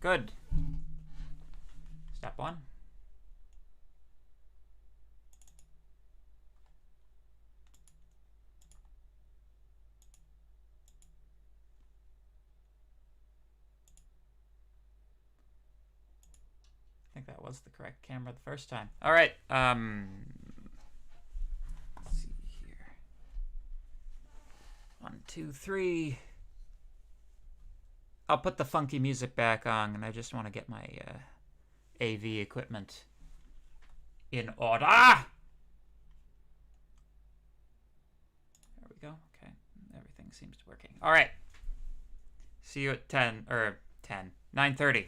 Good. Step one. I think that was the correct camera the first time. All right. Let's see here. 1, 2, 3. I'll put the funky music back on, and I just want to get my AV equipment in order. There we go. Okay. Everything seems to be working. All right. See you at 9:30.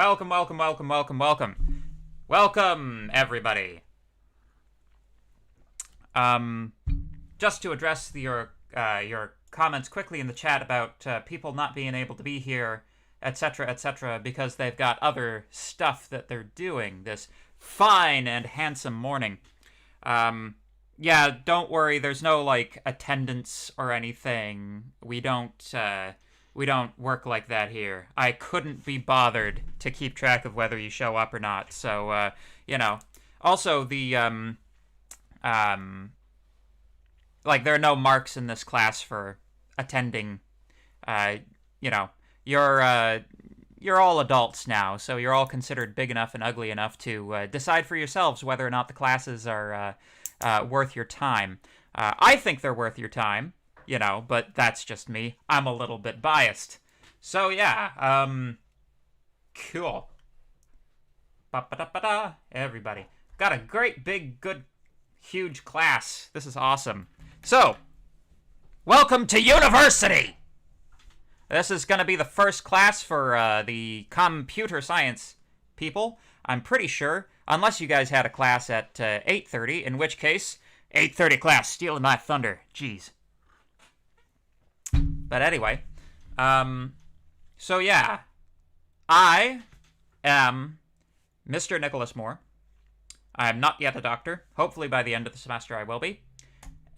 Welcome, welcome, welcome, welcome, welcome. Welcome, everybody. Just to address your comments quickly in the chat about people not being able to be here, etc., because they've got other stuff that they're doing this fine and handsome morning. Yeah, don't worry. There's no like attendance or anything. We don't work like that here. I couldn't be bothered to keep track of whether you show up or not. So you know. Also, the like there are no marks in this class for attending. You know, you're all adults now, so you're all considered big enough and ugly enough to decide for yourselves whether or not the classes are worth your time. I think they're worth your time, you know, but that's just me. I'm a little bit biased. So yeah, cool. Ba-ba-da-ba-da, everybody. Got a great, big, good, huge class. This is awesome. So, welcome to university! This is going to be the first class for the computer science people, I'm pretty sure. Unless you guys had a class at 8:30, in which case, 8:30 class, stealing my thunder. Jeez. But anyway, so yeah, I am Mr. Nicholas Moore. I'm not yet a doctor. Hopefully by the end of the semester I will be.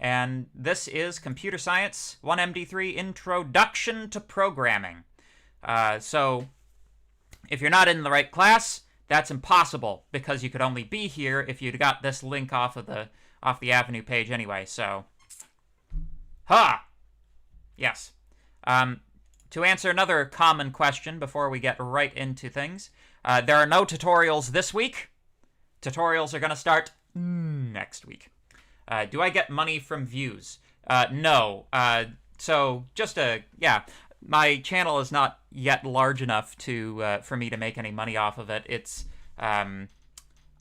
And this is Computer Science 1MD3 Introduction to Programming. So if you're not in the right class, that's impossible because you could only be here if you'd got this link off the Avenue page anyway. So, yes. To answer another common question before we get right into things, there are no tutorials this week. Tutorials are going to start next week. Do I get money from views? No. So just yeah, my channel is not yet large enough to for me to make any money off of it. It's I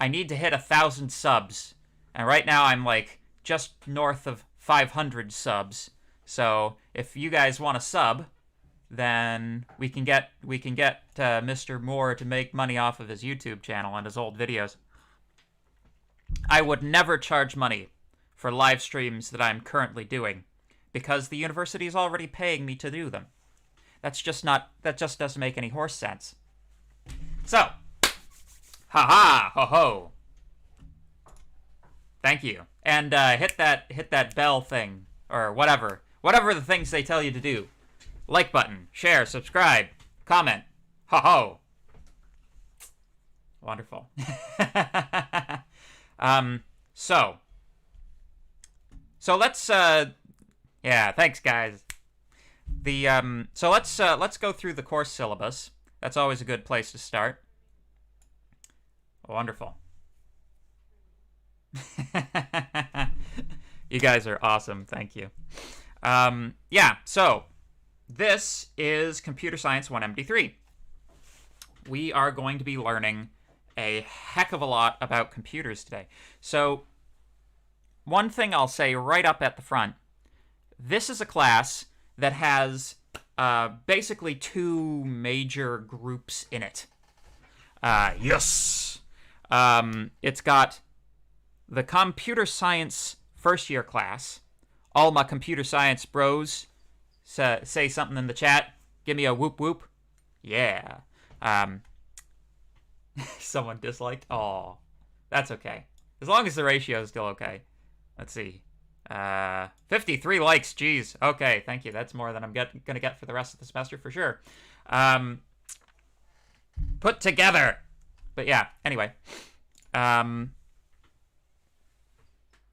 need to hit 1,000 subs, and right now I'm like just north of 500 subs. So if you guys want to sub, then we can get Mr. Moore to make money off of his YouTube channel and his old videos. I would never charge money for live streams that I'm currently doing, because the university is already paying me to do them. That just doesn't make any horse sense. So, ho-ho. Thank you. And hit that bell thing, or whatever the things they tell you to do. Like button, share, subscribe, comment. Ho-ho. Wonderful. So let's yeah, thanks guys. So let's go through the course syllabus. That's always a good place to start. Wonderful. You guys are awesome. Thank you. Yeah, so this is Computer Science 1MD3. We are going to be learning a heck of a lot about computers today. So one thing I'll say right up at the front, this is a class that has basically two major groups in it. Yes! It's got the computer science first year class. All my computer science bros say something in the chat. Give me a whoop whoop. Yeah. Someone disliked. Oh, that's okay. As long as the ratio is still okay. Let's see. 53 likes. Jeez. Okay, thank you. That's more than I'm gonna get for the rest of the semester for sure. Put together. But yeah. Anyway.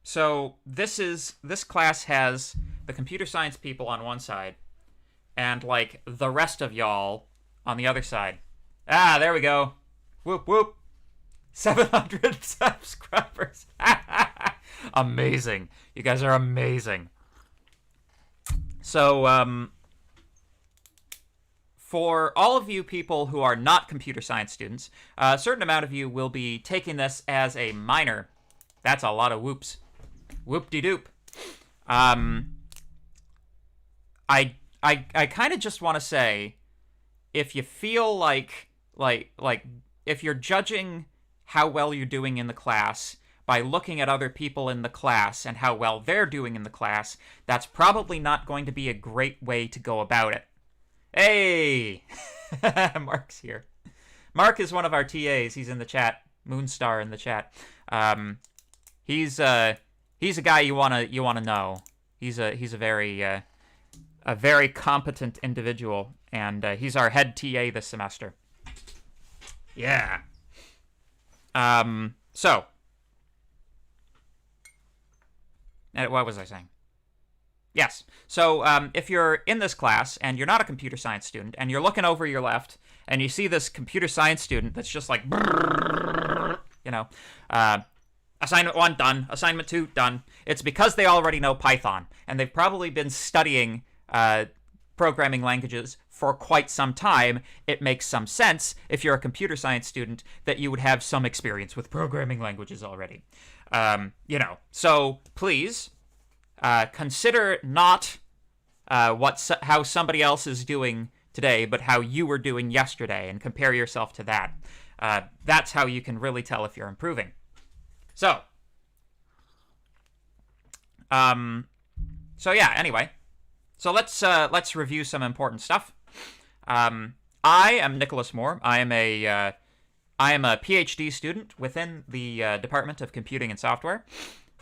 So this class has the computer science people on one side, and like the rest of y'all on the other side. Ah, there we go. Whoop whoop. 700 subscribers. Amazing. You guys are amazing. So, for all of you people who are not computer science students, a certain amount of you will be taking this as a minor. That's a lot of whoops. Whoop-de-doop. I kind of just want to say, if you feel like like if you're judging how well you're doing in the class by looking at other people in the class and how well they're doing in the class, that's probably not going to be a great way to go about it. Hey! Mark's here. Mark is one of our TAs. He's in the chat. Moonstar in the chat. He's a guy you wanna know. He's a very competent individual, and he's our head TA this semester. Yeah. So, what was I saying? Yes. So, if you're in this class and you're not a computer science student and you're looking over your left and you see this computer science student that's just like, assignment 1 done, assignment 2 done, it's because they already know Python and they've probably been studying programming languages for quite some time. It makes some sense if you're a computer science student that you would have some experience with programming languages already. So please consider not how somebody else is doing today, but how you were doing yesterday, and compare yourself to that. That's how you can really tell if you're improving. So yeah. Anyway, so let's review some important stuff. I am Nicholas Moore. I am a PhD student within the Department of Computing and Software.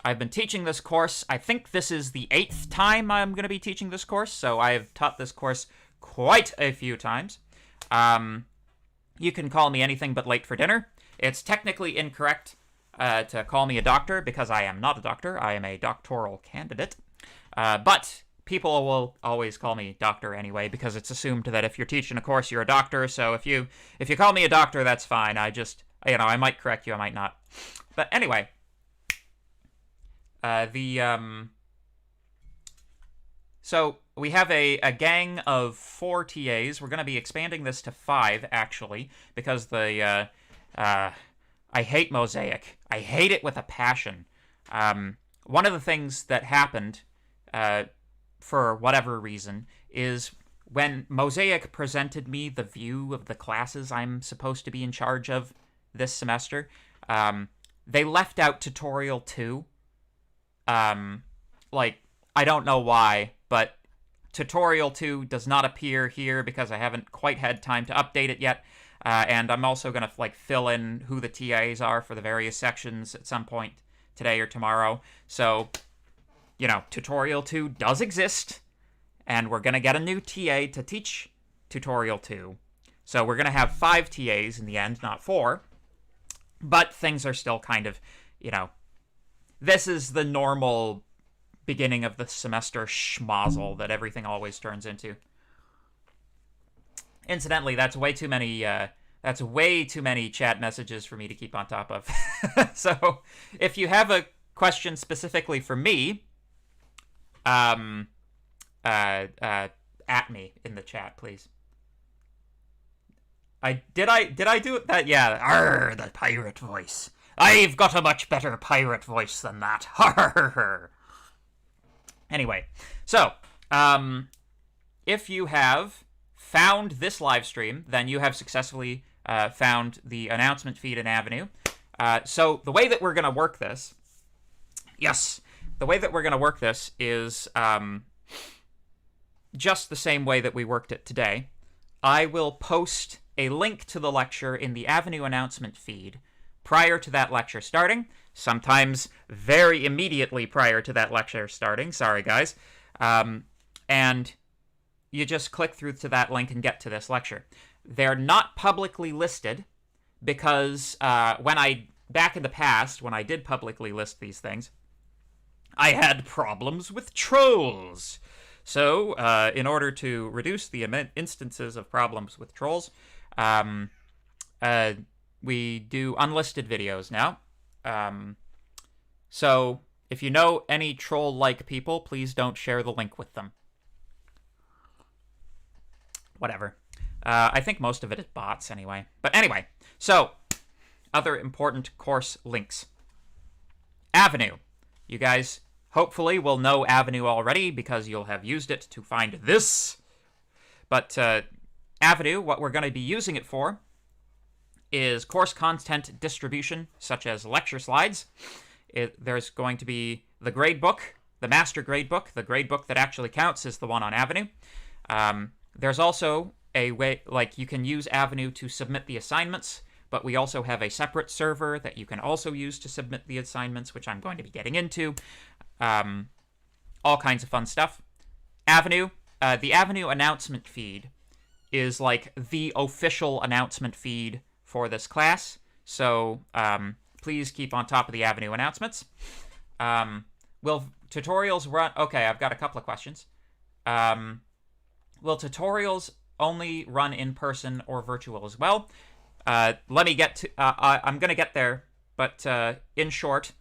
I've been teaching this course. I think this is the 8th time I'm going to be teaching this course, so I have taught this course quite a few times. You can call me anything but late for dinner. It's technically incorrect to call me a doctor because I am not a doctor. I am a doctoral candidate. But people will always call me doctor anyway because it's assumed that if you're teaching a course, you're a doctor. So if you call me a doctor, that's fine. I just, I might correct you, I might not. But anyway, so we have a gang of 4 TAs. We're going to be expanding this to 5, actually, because I hate Mosaic. I hate it with a passion. One of the things that happened, for whatever reason, is when Mosaic presented me the view of the classes I'm supposed to be in charge of this semester, they left out Tutorial 2. I don't know why, but Tutorial 2 does not appear here because I haven't quite had time to update it yet. And I'm also going to fill in who the TAs are for the various sections at some point today or tomorrow. So, Tutorial 2 does exist, and we're going to get a new TA to teach Tutorial 2. So we're going to have 5 TAs in the end, not 4. But things are still kind of, this is the normal beginning of the semester schmozzle that everything always turns into. Incidentally, that's way too many chat messages for me to keep on top of. So, if you have a question specifically for me, at me in the chat, please. Did I do it? That, yeah. Arr, the pirate voice. I've got a much better pirate voice than that. Arr. Anyway, so if you have found this live stream, then you have successfully found the announcement feed in Avenue. So the way that we're going to work this, is just the same way that we worked it today. I will post a link to the lecture in the Avenue announcement feed prior to that lecture starting, sometimes very immediately prior to that lecture starting. Sorry, guys. And you just click through to that link and get to this lecture. They're not publicly listed because back in the past, when I did publicly list these things, I had problems with trolls. So, in order to reduce the instances of problems with trolls, we do unlisted videos now. So, if you know any troll-like people, please don't share the link with them. Whatever. I think most of it is bots anyway. But anyway, so, other important course links. Avenue. You guys hopefully will know Avenue already because you'll have used it to find this. But Avenue, what we're going to be using it for is course content distribution, such as lecture slides. There's going to be the gradebook, the master gradebook. The gradebook that actually counts is the one on Avenue. There's also a way, like, you can use Avenue to submit the assignments, but we also have a separate server that you can also use to submit the assignments, which I'm going to be getting into. All kinds of fun stuff. Avenue, the Avenue announcement feed is like the official announcement feed for this class, so please keep on top of the Avenue announcements. Will tutorials run... Okay, I've got a couple of questions. Will tutorials only run in person or virtual as well? Let me get to... I'm going to get there, but in short,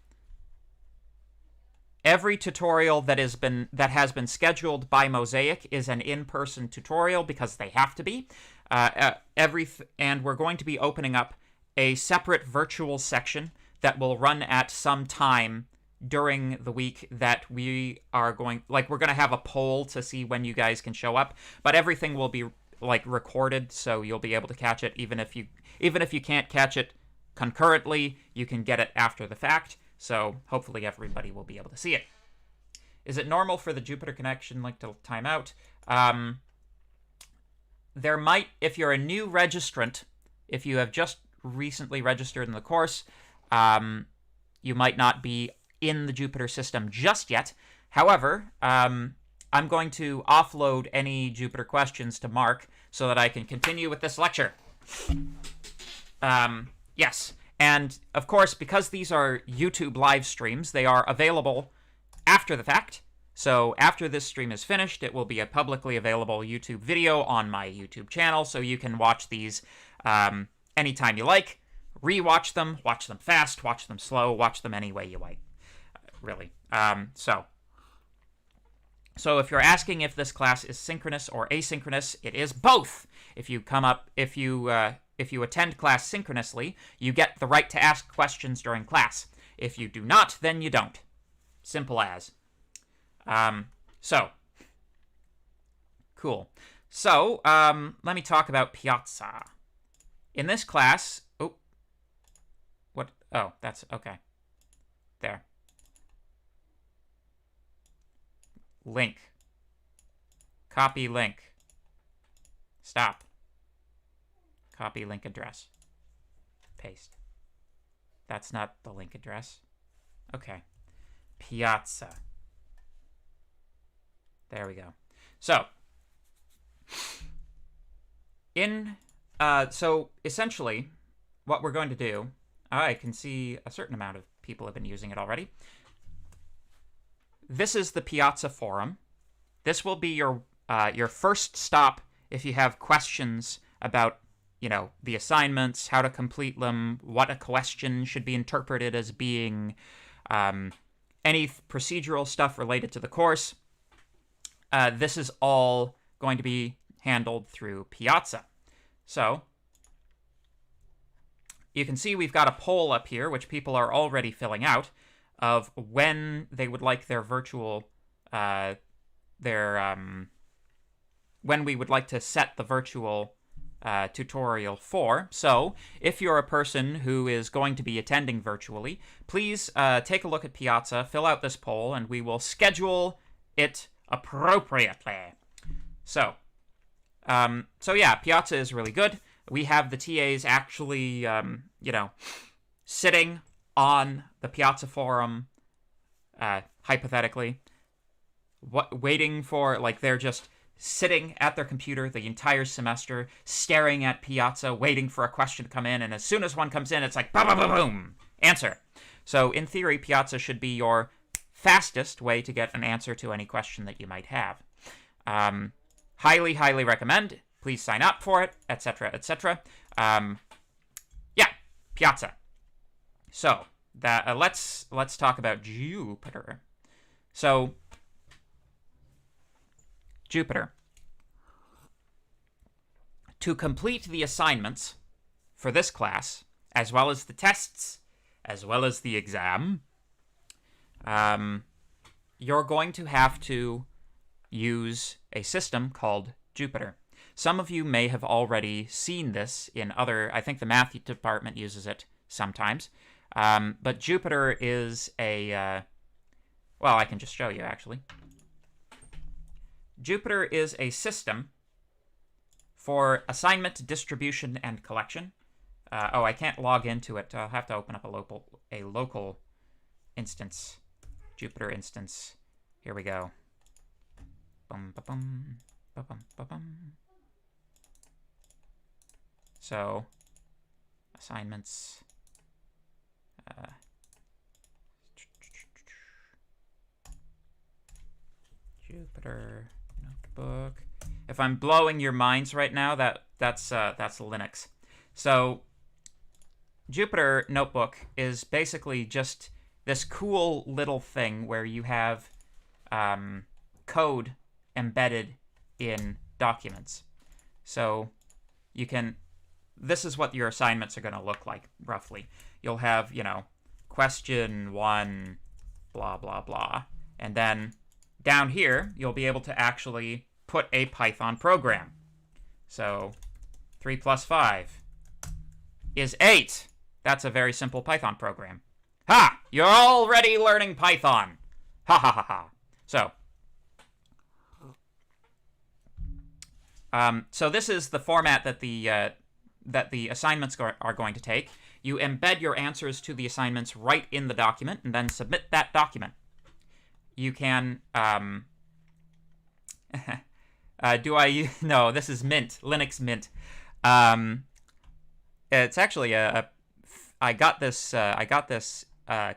every tutorial that has been scheduled by Mosaic is an in-person tutorial because they have to be. And we're going to be opening up a separate virtual section that will run at some time during the week that we are going... Like, we're going to have a poll to see when you guys can show up, but everything will be, like, recorded, so you'll be able to catch it. Even if you can't catch it concurrently, you can get it after the fact. So hopefully everybody will be able to see it. Is it normal for the Jupiter connection link to time out? There might, if you're a new registrant, if you have just recently registered in the course, you might not be in the Jupiter system just yet. However, I'm going to offload any Jupiter questions to Mark so that I can continue with this lecture. Yes. And, of course, because these are YouTube live streams, they are available after the fact. So after this stream is finished, it will be a publicly available YouTube video on my YouTube channel, so you can watch these anytime you like, rewatch them, watch them fast, watch them slow, watch them any way you like, really. So if you're asking if this class is synchronous or asynchronous, it is both. If you attend class synchronously, you get the right to ask questions during class. If you do not, then you don't. Simple as. Cool. So, let me talk about Piazza. In this class... Oh, that's... Okay. There. Link. Copy link. Stop. Copy link address. Paste. That's not the link address. Okay. Piazza. There we go. So, so essentially, what we're going to do, I can see a certain amount of people have been using it already. This is the Piazza forum. This will be your first stop if you have questions about, you know, the assignments, how to complete them, what a question should be interpreted as being, any procedural stuff related to the course. This is all going to be handled through Piazza. So, you can see we've got a poll up here, which people are already filling out, of when they would like their virtual, when we would like to set the virtual tutorial for. So, if you're a person who is going to be attending virtually, please take a look at Piazza, fill out this poll, and we will schedule it appropriately. So yeah, Piazza is really good. We have the TAs actually, sitting on the Piazza forum, hypothetically, waiting for, like, they're just sitting at their computer the entire semester, staring at Piazza, waiting for a question to come in, and as soon as one comes in, it's like, boom, boom, boom, boom, answer. So, in theory, Piazza should be your fastest way to get an answer to any question that you might have. Highly, highly recommend. Please sign up for it, etc., etc. Yeah, Piazza. So, let's talk about Jupiter. So, Jupiter. To complete the assignments for this class, as well as the tests, as well as the exam, you're going to have to use a system called Jupiter. Some of you may have already seen this in other, I think the math department uses it sometimes. But Jupyter is a, well, I can just show you actually. Jupyter is a system for assignment, distribution, and collection. Oh, I can't log into it. I'll have to open up a local instance, Jupyter instance. Here we go. Bum, ba, bum, ba, bum, ba, bum. So, assignments. Jupyter Notebook. If I'm blowing your minds right now, that's Linux. So, Jupyter Notebook is basically just this cool little thing where you have code embedded in documents. So you can, this is what your assignments are going to look like, roughly. You'll have, question 1, blah, blah, blah. And then down here, you'll be able to actually put a Python program. So 3 plus 5 is 8. That's a very simple Python program. Ha! You're already learning Python. Ha ha ha ha. So this is the format that the assignments are going to take. You embed your answers to the assignments right in the document and then submit that document. You can, no, this is Mint, Linux Mint. It's actually I got this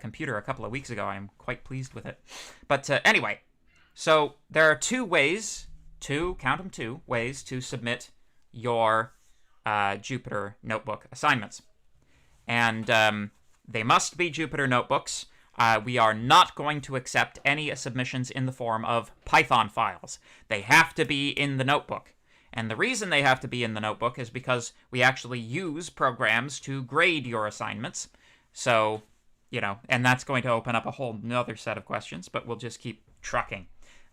computer a couple of weeks ago. I'm quite pleased with it. But anyway, so there are two ways to submit your Jupyter Notebook assignments. And they must be Jupyter Notebooks. We are not going to accept any submissions in the form of Python files. They have to be in the notebook. And the reason they have to be in the notebook is because we actually use programs to grade your assignments. So, and that's going to open up a whole nother set of questions, but we'll just keep trucking.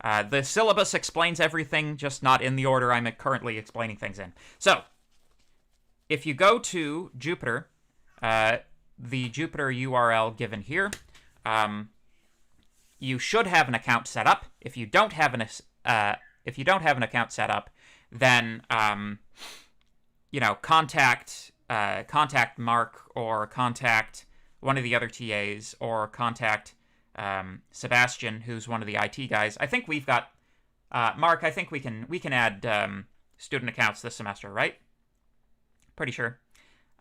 The syllabus explains everything, just not in the order I'm currently explaining things in. So, if you go to Jupyter, the Jupyter URL given here, you should have an account set up. If you don't have an account set up, then contact Mark or contact one of the other TAs or contact Sebastian, who's one of the IT guys. I think we've got Mark. I think we can add student accounts this semester, right? Pretty sure.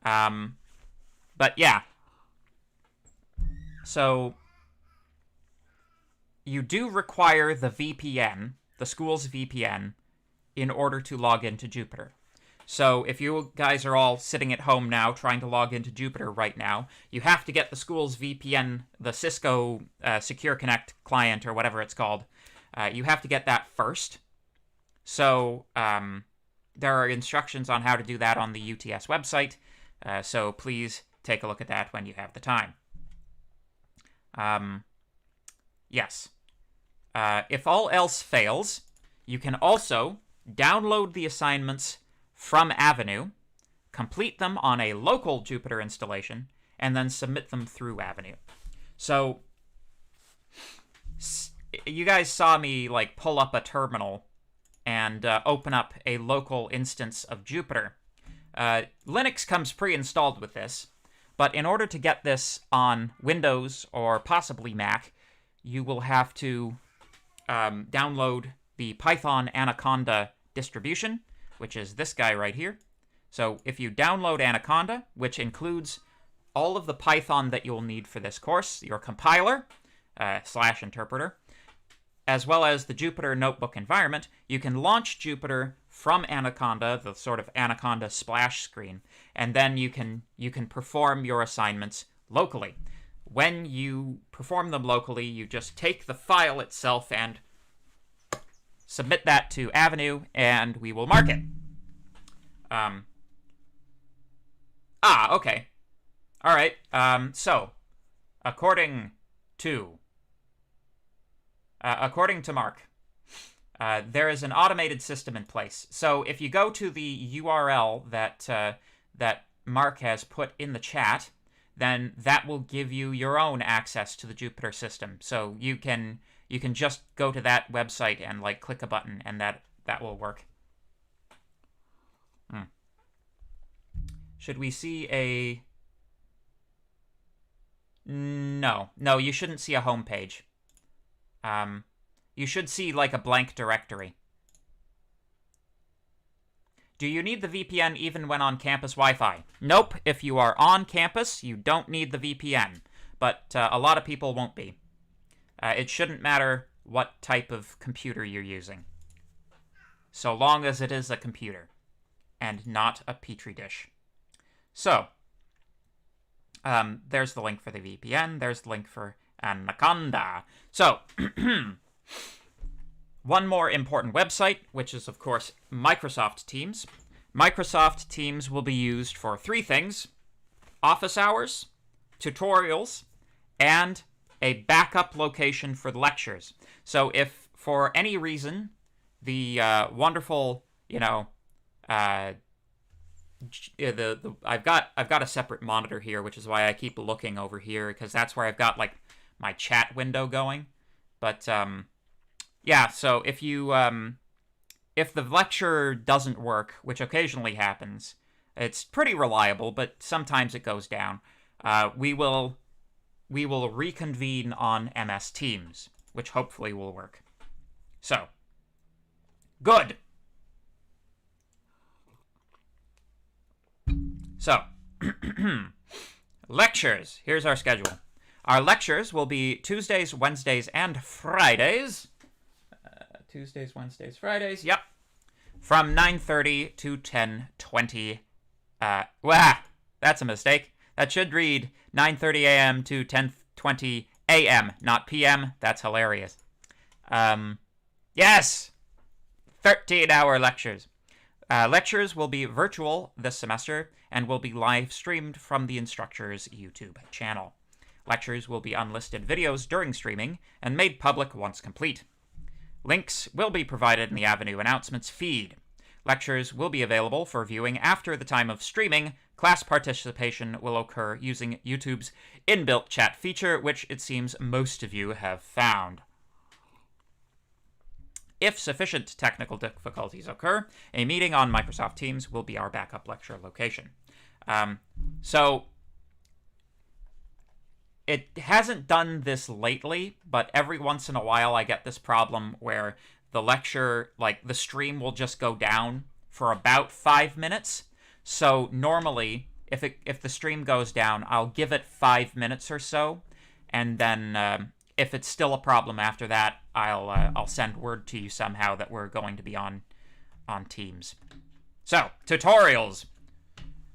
But yeah. So you do require the VPN, the school's VPN, in order to log into Jupyter. So if you guys are all sitting at home now trying to log into Jupyter right now, you have to get the school's VPN, the Cisco Secure Connect client or whatever it's called. You have to get that first. So there are instructions on how to do that on the UTS website. So please take a look at that when you have the time. Yes. If all else fails, you can also download the assignments from Avenue, complete them on a local Jupyter installation, and then submit them through Avenue. So, you guys saw me pull up a terminal and open up a local instance of Jupyter. Linux comes pre-installed with this, but in order to get this on Windows or possibly Mac, you will have to download the Python Anaconda distribution, which is this guy right here. So if you download Anaconda, which includes all of the Python that you'll need for this course, your compiler, / interpreter, as well as the Jupyter Notebook environment, you can launch Jupyter from Anaconda, the sort of Anaconda splash screen, and then you can perform your assignments locally. When you perform them locally, you just take the file itself and submit that to Avenue, and we will mark it. Okay. All right. So, according to Mark, there is an automated system in place. So if you go to the URL that Mark has put in the chat, then that will give you your own access to the Jupyter system. So you can just go to that website and like click a button, and that will work. Should we see a... No, you shouldn't see a home page. You should see like a blank directory. Do you need the VPN even when on campus Wi-Fi? Nope. If you are on campus, you don't need the VPN. But a lot of people won't be. It shouldn't matter what type of computer you're using, so long as it is a computer and not a petri dish. So, there's the link for the VPN. There's the link for Anaconda. So, one more important website, which is, of course, Microsoft Teams. Microsoft Teams will be used for 3 things: office hours, tutorials, and a backup location for the lectures. So if, for any reason, the wonderful, I've got a separate monitor here, which is why I keep looking over here, because that's where I've got like my chat window going. But yeah, so if the lecture doesn't work, which occasionally happens, it's pretty reliable, but sometimes it goes down. We will reconvene on MS Teams, which hopefully will work. So, good. So, lectures. Here's our schedule. Our lectures will be Tuesdays, Wednesdays, and Fridays. Tuesdays, Wednesdays, Fridays. Yep. From 9:30 to 10:20. That's a mistake. That should read 9:30 a.m. to 10:20 a.m., not p.m. That's hilarious. Yes! 13-hour lectures. Lectures will be virtual this semester and will be live streamed from the instructor's YouTube channel. Lectures will be unlisted videos during streaming and made public once complete. Links will be provided in the Avenue announcements feed. Lectures will be available for viewing after the time of streaming. Class participation will occur using YouTube's inbuilt chat feature, which it seems most of you have found. If sufficient technical difficulties occur, a meeting on Microsoft Teams will be our backup lecture location. So, it hasn't done this lately, but every once in a while I get this problem where the lecture, like the stream will just go down for about 5 minutes. So normally, if the stream goes down, I'll give it 5 minutes or so, and then if it's still a problem after that, I'll send word to you somehow that we're going to be on Teams. So, tutorials.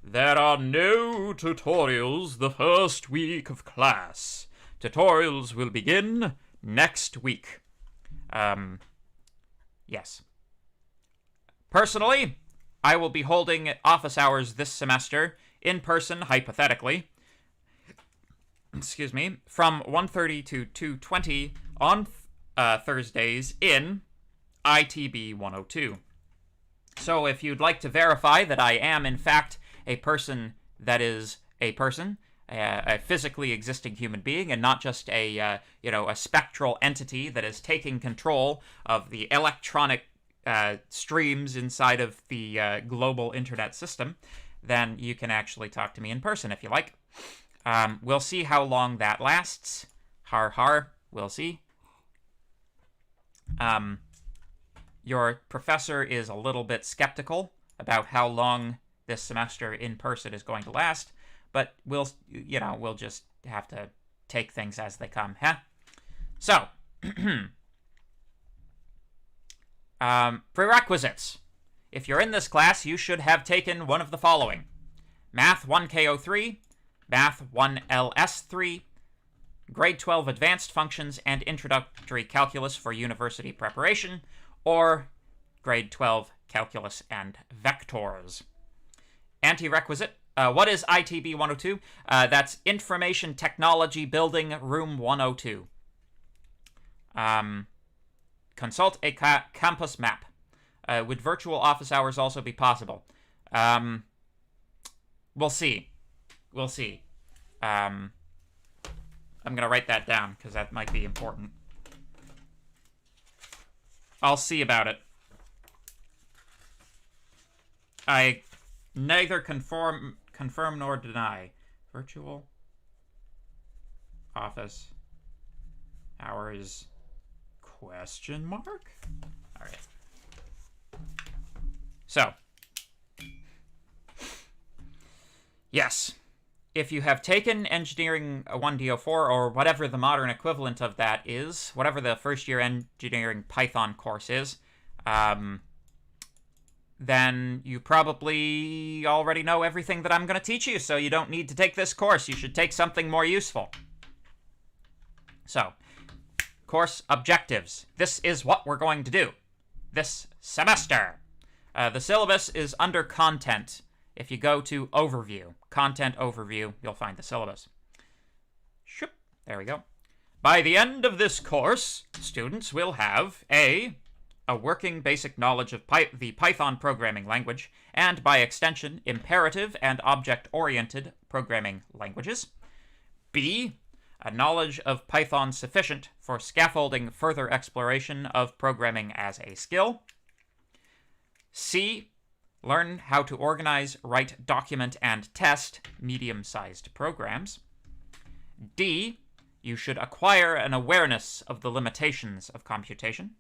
There are no tutorials the first week of class. Tutorials will begin next week. Yes. Personally, I will be holding office hours this semester, in person, hypothetically, from 1:30 to 2:20 on Thursdays in ITB 102. So if you'd like to verify that I am, in fact, a person that is a person, a physically existing human being, and not just a spectral entity that is taking control of the electronic streams inside of the global internet system, then you can actually talk to me in person if you like. We'll see how long that lasts. Har har, we'll see. Your professor is a little bit skeptical about how long this semester in person is going to last, but we'll just have to take things as they come, huh? So, prerequisites. If you're in this class, you should have taken one of the following: Math 1K03, Math 1LS3, Grade 12 Advanced Functions and Introductory Calculus for University Preparation, or Grade 12 Calculus and Vectors. Anti-requisite. What is ITB 102? That's Information Technology Building Room 102. Consult a campus map. Would virtual office hours also be possible? We'll see. We'll see. I'm going to write that down because that might be important. I'll see about it. I neither confirm nor deny. Virtual office hours question mark? All right. So, yes. If you have taken Engineering 1D04 or whatever the modern equivalent of that is, whatever the first-year Engineering Python course is, then you probably already know everything that I'm going to teach you, so you don't need to take this course. You should take something more useful. So, course objectives. This is what we're going to do this semester. The syllabus is under content. If you go to overview, content overview, you'll find the syllabus. Shoop, there we go. By the end of this course, students will have a working basic knowledge of the Python programming language, and by extension, imperative and object-oriented programming languages. B, a knowledge of Python sufficient for scaffolding further exploration of programming as a skill. C, learn how to organize, write, document, and test medium-sized programs. D, you should acquire an awareness of the limitations of computation.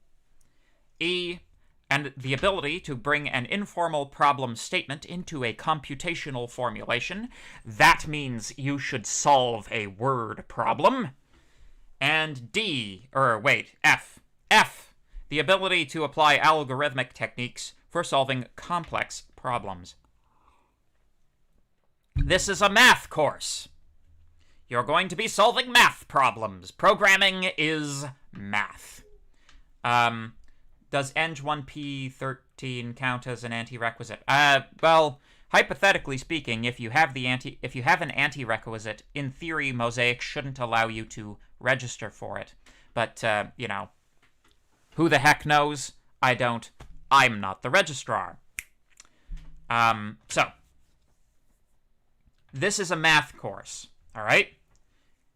E, and the ability to bring an informal problem statement into a computational formulation. That means you should solve a word problem. And F. F, the ability to apply algorithmic techniques for solving complex problems. This is a math course. You're going to be solving math problems. Programming is math. Does Eng 1P13 count as an anti-requisite? Well, hypothetically speaking, if you have an anti-requisite, in theory, Mosaic shouldn't allow you to register for it. But who the heck knows? I don't. I'm not the registrar. So this is a math course. All right.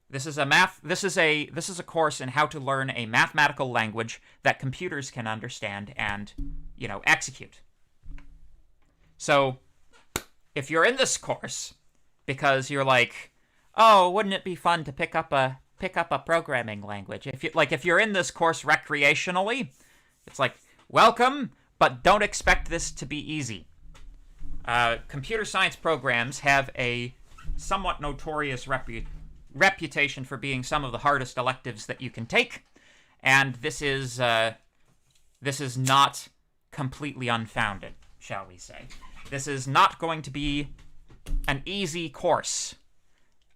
This is a course in how to learn a mathematical language that computers can understand and, execute. So, if you're in this course because you're like, oh, wouldn't it be fun to pick up a programming language? If you're in this course recreationally, it's like, welcome, but don't expect this to be easy. Computer science programs have a somewhat notorious reputation for being some of the hardest electives that you can take, and this is not completely unfounded, shall we say. This is not going to be an easy course.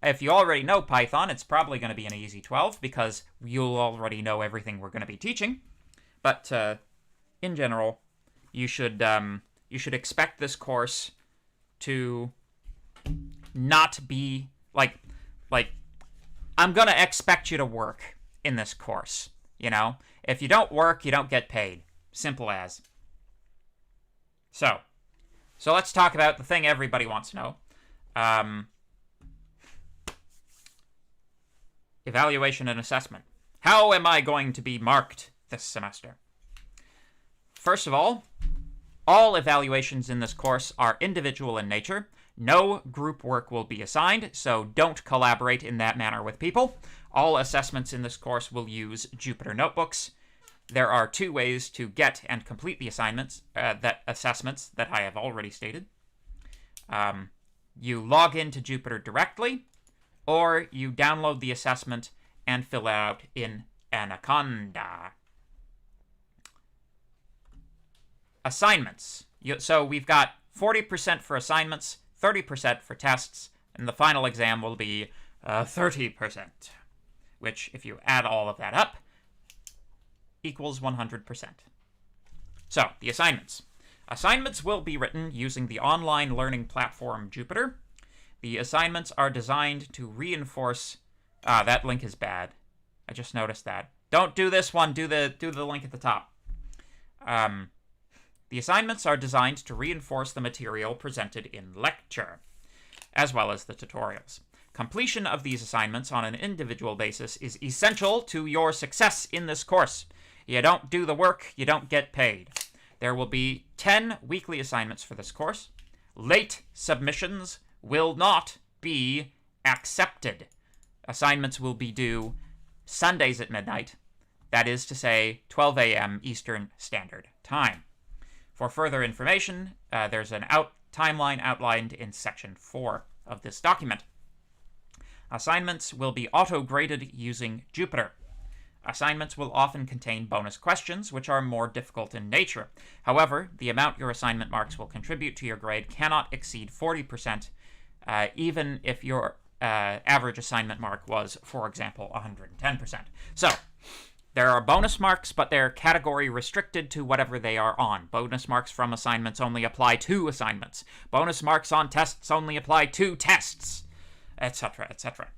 If you already know Python, it's probably going to be an easy 12 because you'll already know everything we're going to be teaching. But in general, you should expect this course to not be like I'm going to expect you to work in this course, If you don't work, you don't get paid. Simple as. So let's talk about the thing everybody wants to know. Evaluation and assessment. How am I going to be marked this semester? First of all evaluations in this course are individual in nature. No group work will be assigned, so don't collaborate in that manner with people. All assessments in this course will use Jupyter Notebooks. There are two ways to get and complete the assessments that I have already stated. You log into Jupyter directly, or you download the assessment and fill it out in Anaconda. Assignments. So we've got 40% for assignments, 30% for tests, and the final exam will be 30%, which, if you add all of that up, equals 100%. So, the assignments. Assignments will be written using the online learning platform Jupyter. The assignments are designed to reinforce... that link is bad. I just noticed that. Don't do this one. Do the link at the top. The assignments are designed to reinforce the material presented in lecture, as well as the tutorials. Completion of these assignments on an individual basis is essential to your success in this course. You don't do the work, you don't get paid. There will be 10 weekly assignments for this course. Late submissions will not be accepted. Assignments will be due Sundays at midnight. That is to say, 12 a.m. Eastern Standard Time. For further information, there's an timeline outlined in Section 4 of this document. Assignments will be auto-graded using Jupyter. Assignments will often contain bonus questions, which are more difficult in nature. However, the amount your assignment marks will contribute to your grade cannot exceed 40%, even if your average assignment mark was, for example, 110%. So, there are bonus marks, but they're category restricted to whatever they are on. Bonus marks from assignments only apply to assignments. Bonus marks on tests only apply to tests, etc., etc.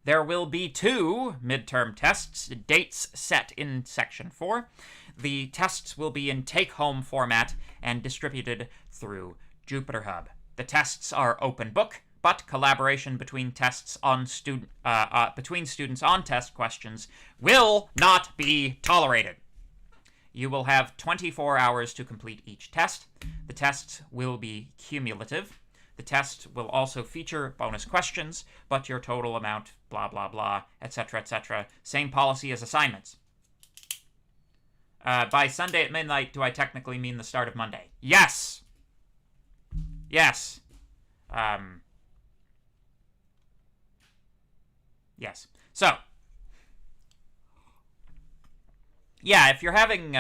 There will be 2 midterm tests, dates set in Section 4. The tests will be in take-home format and distributed through JupyterHub. The tests are open book, but collaboration between students on test questions will not be tolerated. You will have 24 hours to complete each test. The tests will be cumulative. The test will also feature bonus questions, but your total amount, blah, blah, blah, etc., etc. Same policy as assignments. By Sunday at midnight, do I technically mean the start of Monday? Yes! Yes. Yes. So, yeah, if you're having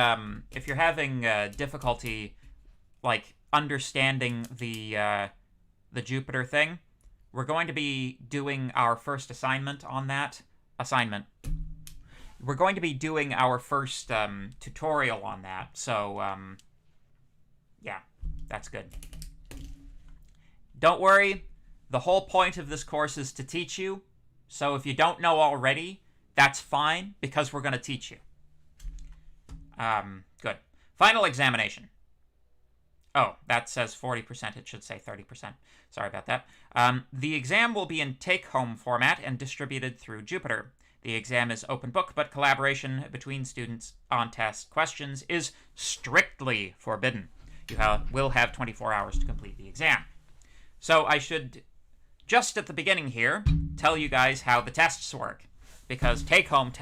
difficulty, like, understanding the Jupyter thing, we're going to be doing our first assignment on that. We're going to be doing our first tutorial on that, so, yeah, that's good. Don't worry, the whole point of this course is to teach you, so if you don't know already, that's fine, because we're going to teach you. Good. Final examination. Oh, that says 40%. It should say 30%. Sorry about that. The exam will be in take-home format and distributed through Jupyter. The exam is open book, but collaboration between students on test questions is strictly forbidden. You will have 24 hours to complete the exam. So I should, just at the beginning here, tell you guys how the tests work. Because take-home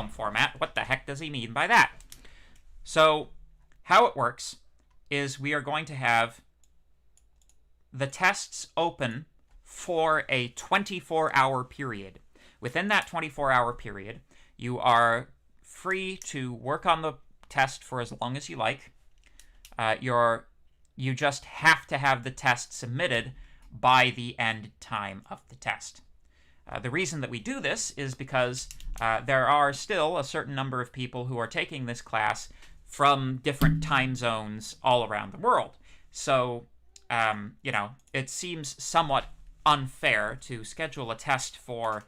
format, what the heck does he mean by that? So, how it works is we are going to have the tests open for a 24-hour period. Within that 24-hour period, you are free to work on the test for as long as you like. You just have to have the test submitted by the end time of the test. The reason that we do this is because there are still a certain number of people who are taking this class from different time zones all around the world. So, it seems somewhat unfair to schedule a test for,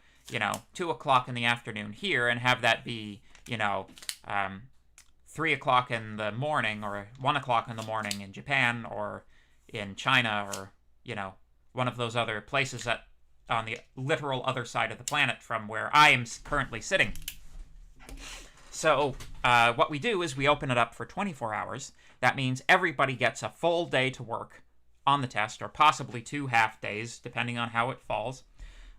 2 o'clock in the afternoon here and have that be, 3 o'clock in the morning or 1 o'clock in the morning in Japan or in China or, one of those other places that on the literal other side of the planet from where I am currently sitting. So what we do is we open it up for 24 hours. That means everybody gets a full day to work on the test, or possibly 2 half days, depending on how it falls.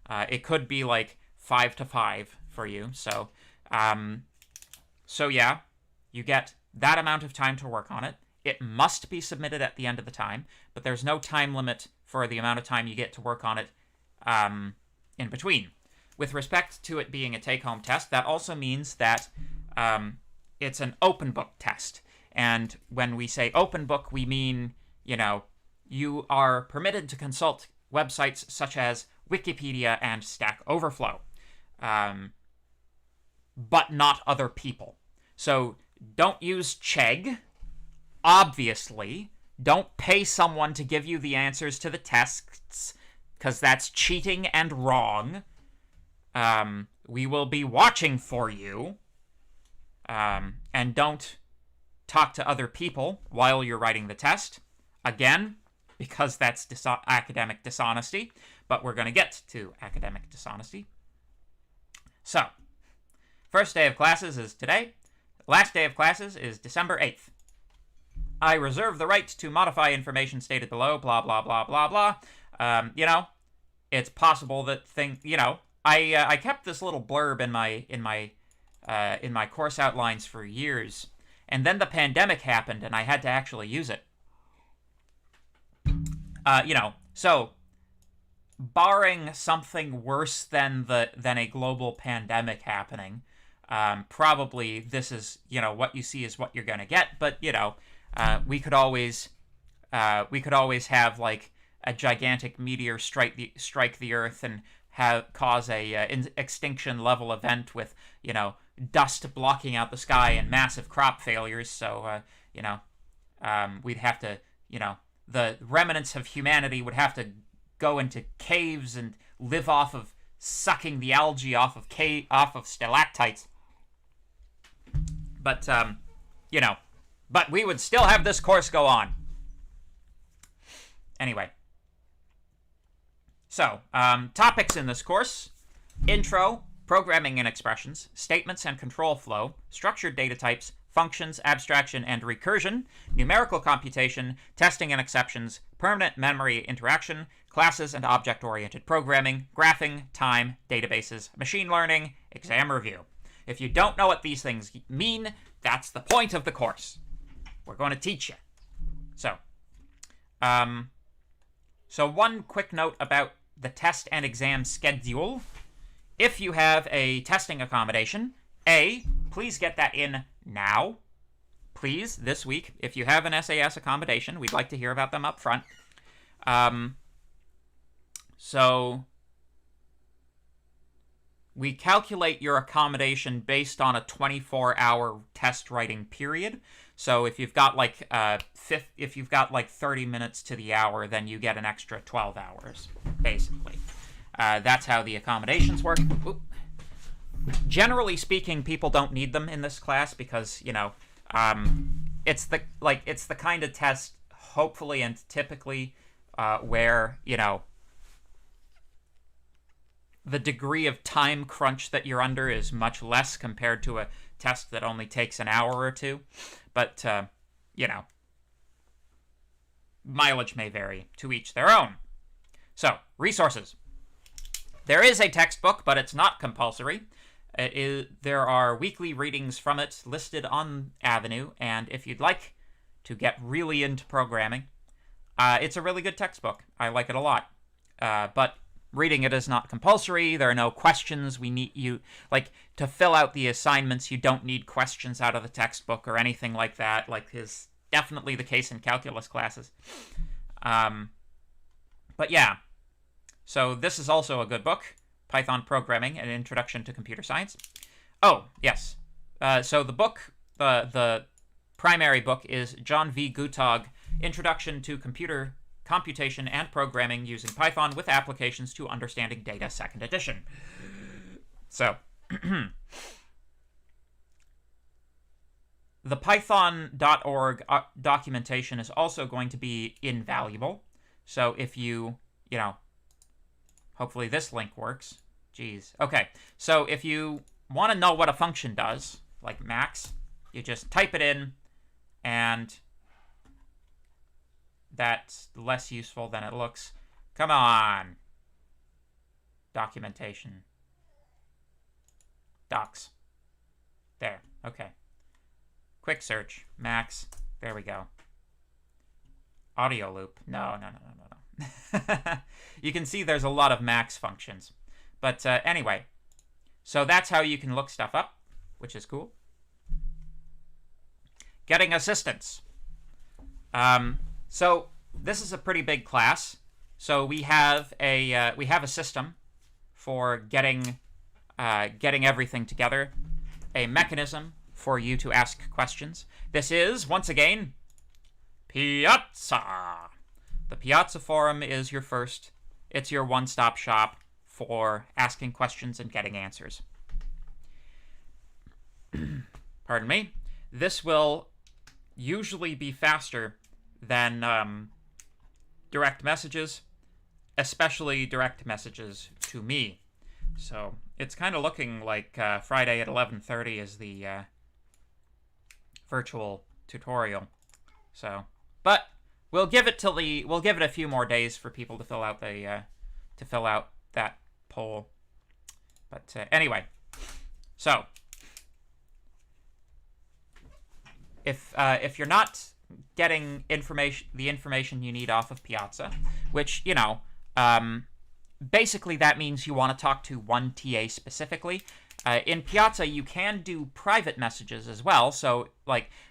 It could be like 5 to 5 for you. So yeah, you get that amount of time to work on it. It must be submitted at the end of the time, but there's no time limit for the amount of time you get to work on it in between. With respect to it being a take-home test, that also means that it's an open book test. And when we say open book, we mean, you are permitted to consult websites such as Wikipedia and Stack Overflow, but not other people. So don't use Chegg, obviously. Don't pay someone to give you the answers to the tests, because that's cheating and wrong. we will be watching for you. And don't talk to other people while you're writing the test. Again, because that's academic dishonesty. But we're going to get to academic dishonesty. So, first day of classes is today. Last day of classes is December 8th. I reserve the right to modify information stated below, blah, blah, blah, blah, blah. It's possible that I kept this little blurb in my course outlines for years, and then the pandemic happened, and I had to actually use it. So barring something worse than a global pandemic happening, probably this is what you see is what you're gonna get. But we could always have like a gigantic meteor strike the Earth and cause a extinction level event with dust blocking out the sky and massive crop failures. So we'd have to the remnants of humanity would have to go into caves and live off of sucking the algae off of stalactites. But but we would still have this course go on. Anyway. So, topics in this course: intro, programming and expressions, statements and control flow, structured data types, functions, abstraction and recursion, numerical computation, testing and exceptions, permanent memory interaction, classes and object-oriented programming, graphing, time, databases, machine learning, exam review. If you don't know what these things mean, that's the point of the course. We're going to teach you. So one quick note about the test and exam schedule. If you have a testing accommodation, please get that in now. Please, this week. If you have an SAS accommodation, we'd like to hear about them up front. So we calculate your accommodation based on a 24-hour test writing period. So if you've got like 30 minutes to the hour, then you get an extra 12 hours, basically. That's how the accommodations work. Oop. Generally speaking, people don't need them in this class because it's the kind of test, hopefully and typically, where the degree of time crunch that you're under is much less compared to a test that only takes an hour or two. But, mileage may vary, to each their own. So, resources. There is a textbook, but it's not compulsory. There are weekly readings from it listed on Avenue, and if you'd like to get really into programming, it's a really good textbook. I like it a lot. But reading it is not compulsory. There are no questions. We need you, to fill out the assignments, you don't need questions out of the textbook or anything like that, is definitely the case in calculus classes. But yeah, so this is also a good book, Python Programming, An Introduction to Computer Science. Oh, yes. So the book, the primary book is John V. Guttag, Introduction to Computation and Programming Using Python with Applications to Understanding Data, 2nd edition. So, the python.org documentation is also going to be invaluable. So if you, hopefully this link works. Jeez. Okay, so if you want to know what a function does, like max, you just type it in, and that's less useful than it looks. Come on. Documentation. Docs. There. Okay. Quick search. Max. There we go. Audio loop. No. You can see there's a lot of max functions. But anyway. So that's how you can look stuff up, which is cool. Getting assistance. So this is a pretty big class. So we have a system for getting everything together, a mechanism for you to ask questions. This is, once again, Piazza. The Piazza Forum is your one-stop shop for asking questions and getting answers. pardon me, this will usually be faster than direct messages, especially direct messages to me. So it's kind of looking like Friday at 11:30 is the virtual tutorial. So, but we'll give it a few more days for people to fill out that poll. But anyway, so if you're not getting the information you need off of Piazza, which, basically that means you want to talk to one TA specifically. In Piazza, you can do private messages as well. So,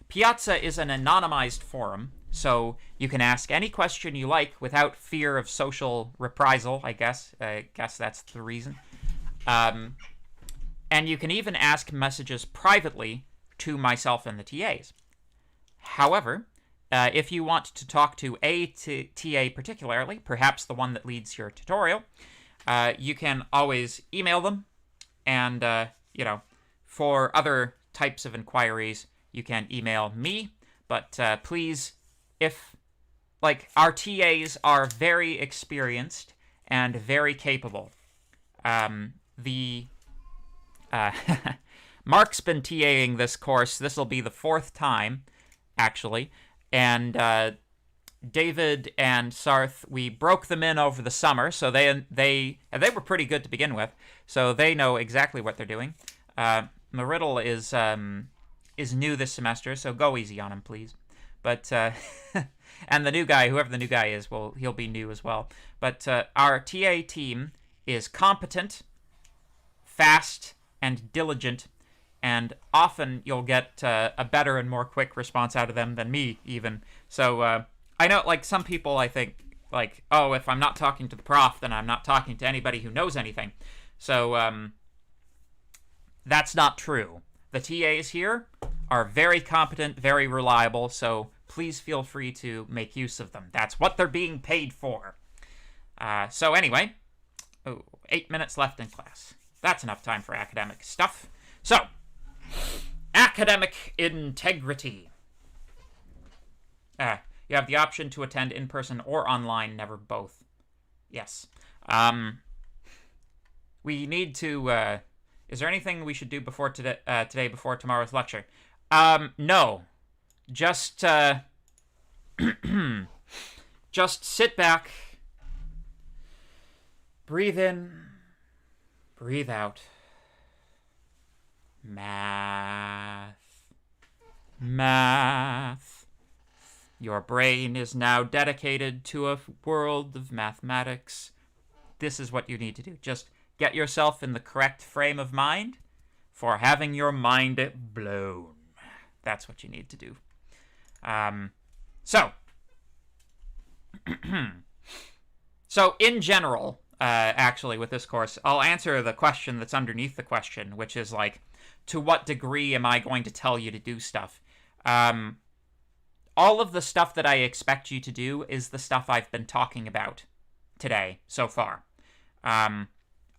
Piazza is an anonymized forum, so you can ask any question you like without fear of social reprisal, I guess. I guess that's the reason. And you can even ask messages privately to myself and the TAs. However, if you want to talk to a TA particularly, perhaps the one that leads your tutorial, you can always email them. And, for other types of inquiries, you can email me. But please, our TAs are very experienced and very capable. Mark's been TAing this course. This will be the 4th time, actually. And David and Sarth, we broke them in over the summer, so they were pretty good to begin with, so they know exactly what they're doing. Mariddle is new this semester, so go easy on him, please. But and the new guy, whoever the new guy is, he'll be new as well. But our TA team is competent, fast, and diligent, and often you'll get a better and more quick response out of them than me, even. So I know, some people, I think, oh, if I'm not talking to the prof, then I'm not talking to anybody who knows anything. So that's not true. The TAs here are very competent, very reliable, so please feel free to make use of them. That's what they're being paid for. So anyway, 8 minutes left in class. That's enough time for academic stuff. So, academic integrity. You have the option to attend in person or online, never both. Yes. We need to, is there anything we should do before today before tomorrow's lecture? No. Just, just sit back, breathe in, breathe out. Math. Your brain is now dedicated to a world of mathematics. This is what you need to do. Just get yourself in the correct frame of mind for having your mind blown. That's what you need to do. So in general, actually, with this course, I'll answer the question that's underneath the question, which is to what degree am I going to tell you to do stuff? All of the stuff that I expect you to do is the stuff I've been talking about today so far. I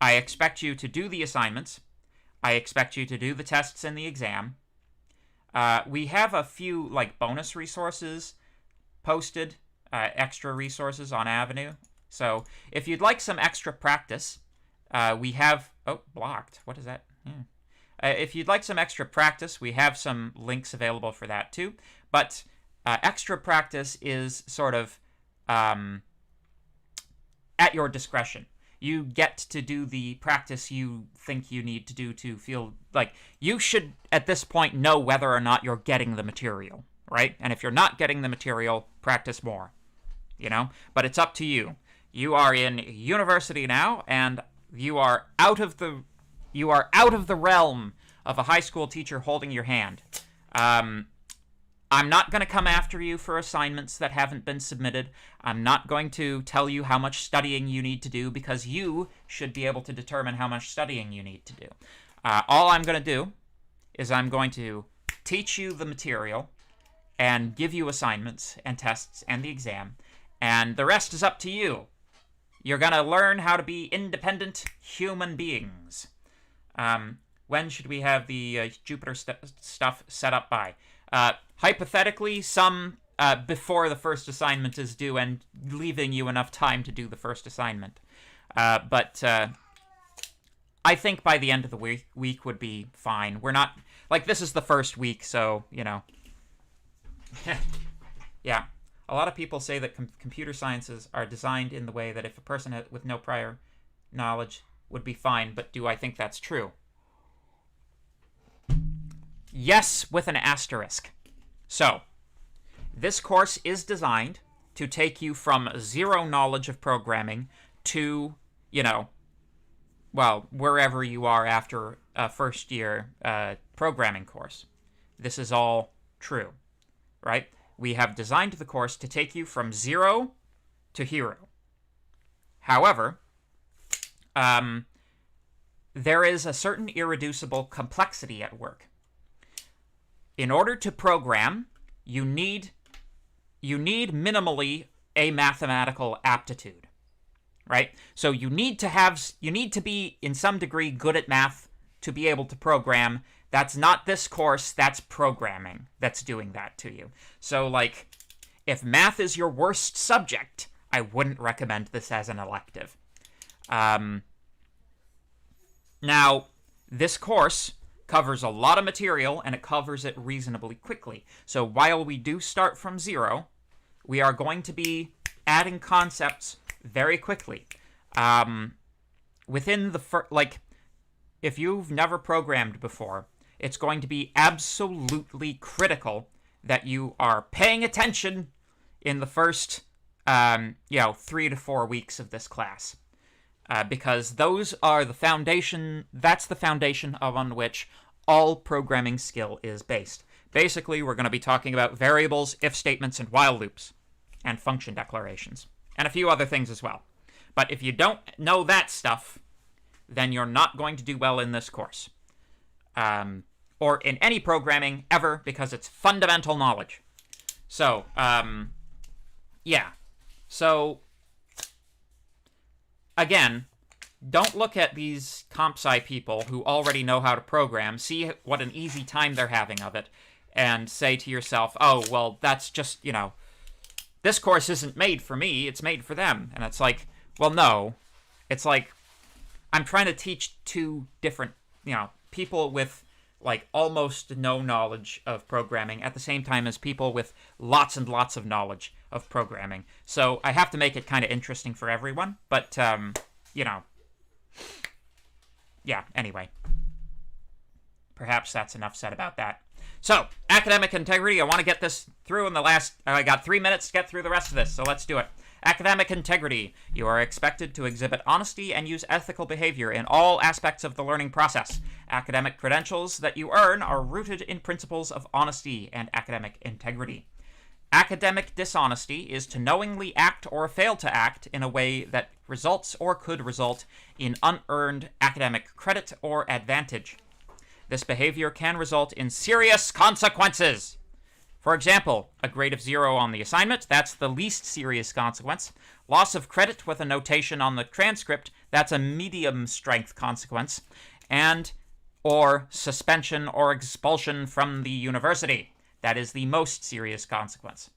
expect you to do the assignments. I expect you to do the tests and the exam. We have a few bonus resources posted, extra resources on Avenue. So if you'd like some extra practice, we have... Oh, blocked. What is that? Yeah. If you'd like some extra practice, we have some links available for that too. But extra practice is sort of at your discretion. You get to do the practice you think you need to do to feel like you should, at this point, know whether or not you're getting the material, right? And if you're not getting the material, practice more, But it's up to you. You are in university now, and you are out of the realm of a high school teacher holding your hand. I'm not going to come after you for assignments that haven't been submitted. I'm not going to tell you how much studying you need to do, because you should be able to determine how much studying you need to do. All I'm going to do is I'm going to teach you the material and give you assignments and tests and the exam, and the rest is up to you. You're going to learn how to be independent human beings. when should we have the Jupyter stuff set up by? Hypothetically, some before the first assignment is due and leaving you enough time to do the first assignment. But I think by the end of the week would be fine. We're not, like, this is the first week, so, you know. Yeah. A lot of people say that computer sciences are designed in the way that if a person with no prior knowledge would be fine, but do I think that's true? Yes, with an asterisk. So, this course is designed to take you from zero knowledge of programming to, you know, well, wherever you are after a first year programming course. This is all true, right? We have designed the course to take you from zero to hero. However, there is a certain irreducible complexity at work. In order to program, you need minimally a mathematical aptitude, right? So you need to be in some degree good at math to be able to program. That's not this course, that's programming that's doing that to you. So, like, if math is your worst subject, I wouldn't recommend this as an elective. Now, this course covers a lot of material, and it covers it reasonably quickly. So while we do start from zero, we are going to be adding concepts very quickly. Within the if you've never programmed before, it's going to be absolutely critical that you are paying attention in the first, 3 to 4 weeks of this class. Because those are the foundation, that's the foundation on which all programming skill is based. Basically, we're going to be talking about variables, if statements, and while loops, and function declarations, and a few other things as well. But if you don't know that stuff, then you're not going to do well in this course. Or in any programming ever, because it's fundamental knowledge. So, yeah. So, again, don't look at these comp sci people who already know how to program, see what an easy time they're having of it, and say to yourself, oh, well, that's just, this course isn't made for me, it's made for them. And it's like, well, no. It's like, I'm trying to teach two different, people with, like, almost no knowledge of programming at the same time as people with lots and lots of knowledge of programming. So I have to make it kind of interesting for everyone, but, yeah, anyway. Perhaps that's enough said about that. So, academic integrity, I want to get this through in I got 3 minutes to get through the rest of this, so let's do it. Academic integrity. You are expected to exhibit honesty and use ethical behavior in all aspects of the learning process. Academic credentials that you earn are rooted in principles of honesty and academic integrity. Academic dishonesty is to knowingly act or fail to act in a way that results or could result in unearned academic credit or advantage. This behavior can result in serious consequences. For example, a grade of 0 on the assignment, that's the least serious consequence. Loss of credit with a notation on the transcript, that's a medium strength consequence. Or suspension or expulsion from the university. That is the most serious consequence.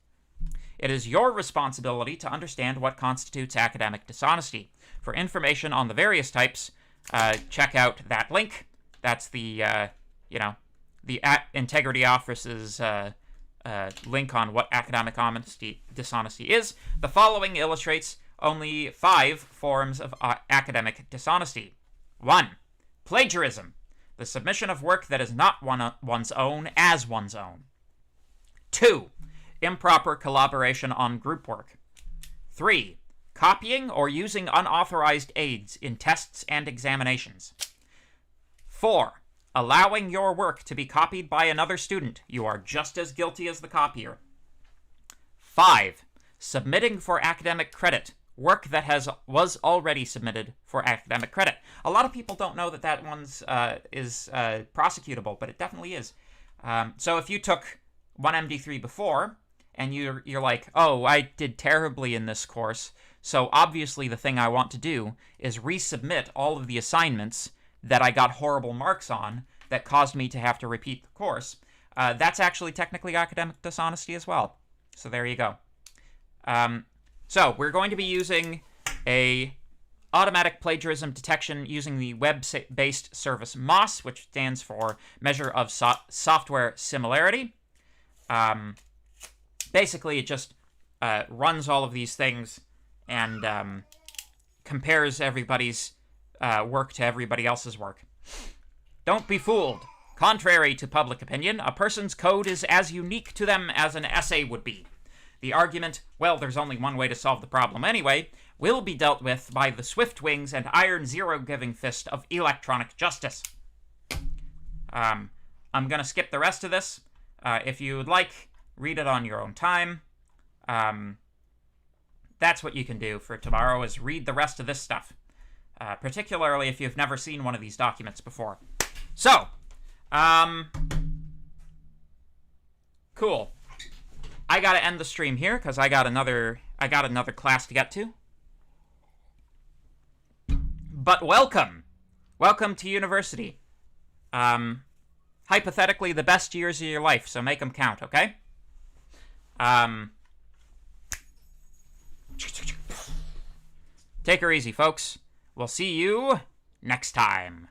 It is your responsibility to understand what constitutes academic dishonesty. For information on the various types, check out that link. That's the, the Integrity Office's link on what academic dishonesty is. The following illustrates only 5 forms of academic dishonesty. 1. Plagiarism. The submission of work that is not one's own as one's own. 2. Improper collaboration on group work. 3. Copying or using unauthorized aids in tests and examinations. 4. Allowing your work to be copied by another student. You are just as guilty as the copier. 5. Submitting for academic credit. Work that was already submitted for academic credit. A lot of people don't know that one's is prosecutable, but it definitely is. So if you took 1MD3 before, and you're like, oh, I did terribly in this course, so obviously the thing I want to do is resubmit all of the assignments that I got horrible marks on that caused me to have to repeat the course, that's actually technically academic dishonesty as well. So there you go. So we're going to be using a automatic plagiarism detection using the web-based service MOSS, which stands for Measure of Software Similarity. Basically, it just runs all of these things and compares everybody's work to everybody else's work. Don't be fooled. Contrary to public opinion, a person's code is as unique to them as an essay would be. The argument, well, there's only one way to solve the problem anyway, will be dealt with by the swift wings and iron zero-giving fist of electronic justice. I'm going to skip the rest of this. If you would like, read it on your own time. That's what you can do for tomorrow, is read the rest of this stuff. Particularly if you've never seen one of these documents before. So, cool. I gotta end the stream here because I got another class to get to. But welcome to university. Hypothetically, the best years of your life, so make them count, okay? Take her easy, folks. We'll see you next time.